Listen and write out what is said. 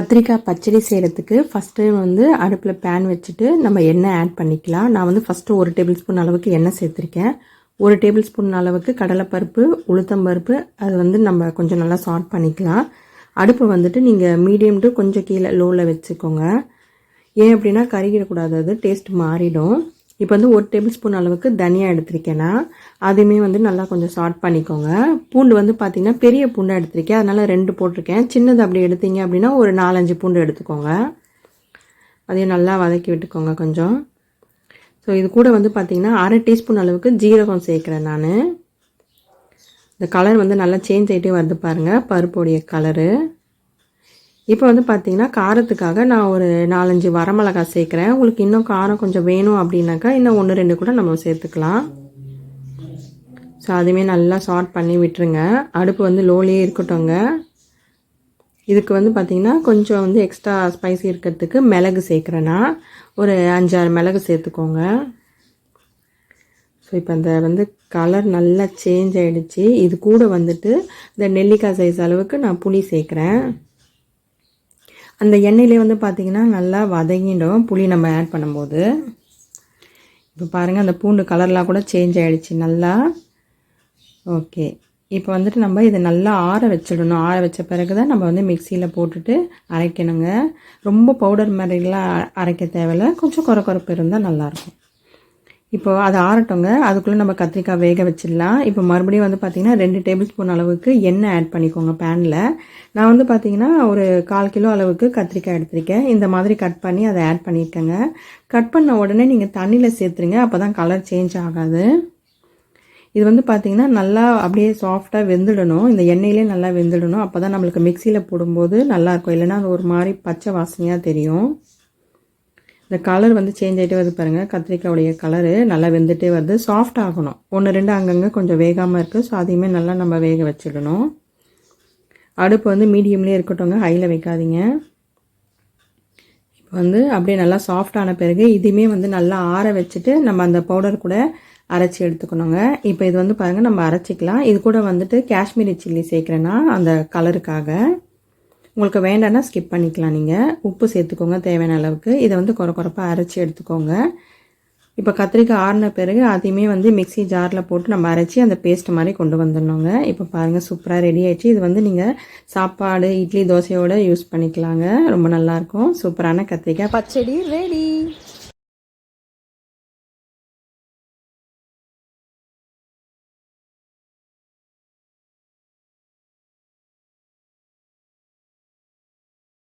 கத்திரிக்காய் பச்சடி செய்கிறதுக்கு ஃபஸ்ட்டு வந்து அடுப்பில் பேன் வச்சுட்டு நம்ம எண்ணெய் ஆட் பண்ணிக்கலாம். நான் வந்து ஃபஸ்ட்டு 1 டேபிள் ஸ்பூன் அளவுக்கு எண்ணெய் சேர்த்துருக்கேன். 1 டேபிள் ஸ்பூன் அளவுக்கு கடலைப்பருப்பு, உளுத்தம்பருப்பு அது வந்து நம்ம கொஞ்சம் நல்லா சாட் பண்ணிக்கலாம். அடுப்பு வந்துட்டு நீங்கள் மீடியம் டு கொஞ்சம் கீழே லோவில் வச்சுக்கோங்க. ஏன் அப்படின்னா கருகிடக்கூடாது, அது டேஸ்ட் மாறிடும். இப்போ வந்து 1 டேபிள் ஸ்பூன் அளவுக்கு தனியா எடுத்திருக்கேன்னா அதையுமே வந்து நல்லா கொஞ்சம் சாட் பண்ணிக்கோங்க. பூண்டு வந்து பார்த்தீங்கன்னா பெரிய பூண்டை எடுத்திருக்கேன், அதனால் 2 போட்டிருக்கேன். சின்னது அப்படி எடுத்தீங்க அப்படின்னா ஒரு 4-5 பூண்டு எடுத்துக்கோங்க. அதையும் நல்லா வதக்கி விட்டுக்கோங்க கொஞ்சம். ஸோ இது கூட வந்து பார்த்தீங்கன்னா 1/2 டீஸ்பூன் அளவுக்கு ஜீரகம் சேர்க்குறேன் நான். இந்த கலர் வந்து நல்லா சேஞ்ச் ஆகிட்டே வருது பாருங்கள், பருப்புடைய கலரு. இப்போ வந்து பார்த்தீங்கன்னா காரத்துக்காக நான் ஒரு 4-5 வரமிளகாய் சேர்க்குறேன். உங்களுக்கு இன்னும் காரம் கொஞ்சம் வேணும் அப்படின்னாக்கா இன்னும் 1-2 கூட நம்ம சேர்த்துக்கலாம். ஸோ அதுவுமே நல்லா சாட் பண்ணி விட்டுருங்க. அடுப்பு வந்து லோலேயே இருக்கட்டும்ங்க. இதுக்கு வந்து பார்த்திங்கன்னா கொஞ்சம் வந்து எக்ஸ்ட்ரா ஸ்பைசி இருக்கிறதுக்கு மிளகு சேர்க்குறேன்னா ஒரு 5-6 மிளகு சேர்த்துக்கோங்க. ஸோ இப்போ அந்த வந்து கலர் நல்லா சேஞ்ச் ஆகிடுச்சு. இது கூட வந்துட்டு இந்த நெல்லிக்காய் சைஸ் அளவுக்கு நான் புளி சேர்க்குறேன். அந்த எண்ணெயிலே வந்து பார்த்திங்கன்னா நல்லா வதங்கிடும் புளி நம்ம ஆட் பண்ணும்போது. இப்போ பாருங்கள் அந்த பூண்டு கலர்லாம் கூட சேஞ்ச் ஆகிடுச்சு நல்லா. ஓகே, இப்போ வந்துட்டு நம்ம இதை நல்லா ஆற வச்சிடணும். ஆற வச்ச பிறகு தான் நம்ம வந்து மிக்சியில் போட்டுட்டு அரைக்கணுங்க. ரொம்ப பவுடர் மாதிரிலாம் அரைக்க தேவையில்லை, கொஞ்சம் கொரப்பு இருந்தால் நல்லாயிருக்கும். இப்போ அது ஆறட்டோங்க. அதுக்குள்ளே நம்ம கத்திரிக்காய் வேக வச்சிடலாம். இப்போ மறுபடியும் வந்து பார்த்திங்கன்னா 2 டேபிள் ஸ்பூன் அளவுக்கு எண்ணெய் ஆட் பண்ணிக்கோங்க பேனில். நான் வந்து பார்த்திங்கன்னா ஒரு 1/4 கிலோ அளவுக்கு கத்திரிக்காய் எடுத்திருக்கேன். இந்த மாதிரி கட் பண்ணி அதை ஆட் பண்ணியிருக்கேங்க. கட் பண்ண உடனே நீங்கள் தண்ணியில் சேர்த்துருங்க, அப்போ தான் கலர் சேஞ்ச் ஆகாது. இது வந்து பார்த்திங்கன்னா நல்லா அப்படியே சாஃப்டாக வெந்துடணும், இந்த எண்ணெயிலே நல்லா வெந்துடணும். அப்போ தான் நம்மளுக்கு மிக்சியில் போடும்போது நல்லாயிருக்கும், இல்லைன்னா அது ஒரு மாதிரி பச்சை வாசனையாக தெரியும். இந்த கலர் வந்து சேஞ்ச் ஆகிட்டே வருது பாருங்கள், கத்திரிக்காயுடைய கலரு நல்லா வெந்துகிட்டே வருது. சாஃப்ட் ஆகணும். 1-2 அங்கங்கே கொஞ்சம் வேகாமல் இருக்குது. ஸோ அதையுமே நல்லா நம்ம வேக வச்சிடணும். அடுப்பு வந்து மீடியம்லேயே இருக்கட்டும்ங்க, ஹையில் வைக்காதீங்க. இப்போ வந்து அப்படியே நல்லா சாஃப்டான பிறகு இதையுமே வந்து நல்லா ஆற வச்சுட்டு நம்ம அந்த பவுடர் கூட அரைச்சி எடுத்துக்கணுங்க. இப்போ இது வந்து பாருங்கள் நம்ம அரைச்சிக்கலாம். இது கூட வந்துட்டு காஷ்மீரி சில்லி சேர்க்குறேன்னா அந்த கலருக்காக. உங்களுக்கு வேண்டாம்னா ஸ்கிப் பண்ணிக்கலாம். நீங்கள் உப்பு சேர்த்துக்கோங்க தேவையான அளவுக்கு. இதை வந்து கொரப்பாக அரைச்சி எடுத்துக்கோங்க. இப்போ கத்திரிக்காய் ஆறின பிறகு அதையுமே வந்து மிக்ஸி ஜாரில் போட்டு நம்ம அரைச்சி அந்த பேஸ்ட் மாதிரி கொண்டு வந்துடணுங்க. இப்போ பாருங்கள் சூப்பராக ரெடி ஆகிடுச்சு. இது வந்து நீங்கள் சாப்பாடு, இட்லி, தோசையோடு யூஸ் பண்ணிக்கலாங்க. ரொம்ப நல்லாயிருக்கும். சூப்பரான கத்திரிக்காய் பச்சடி ரெடி.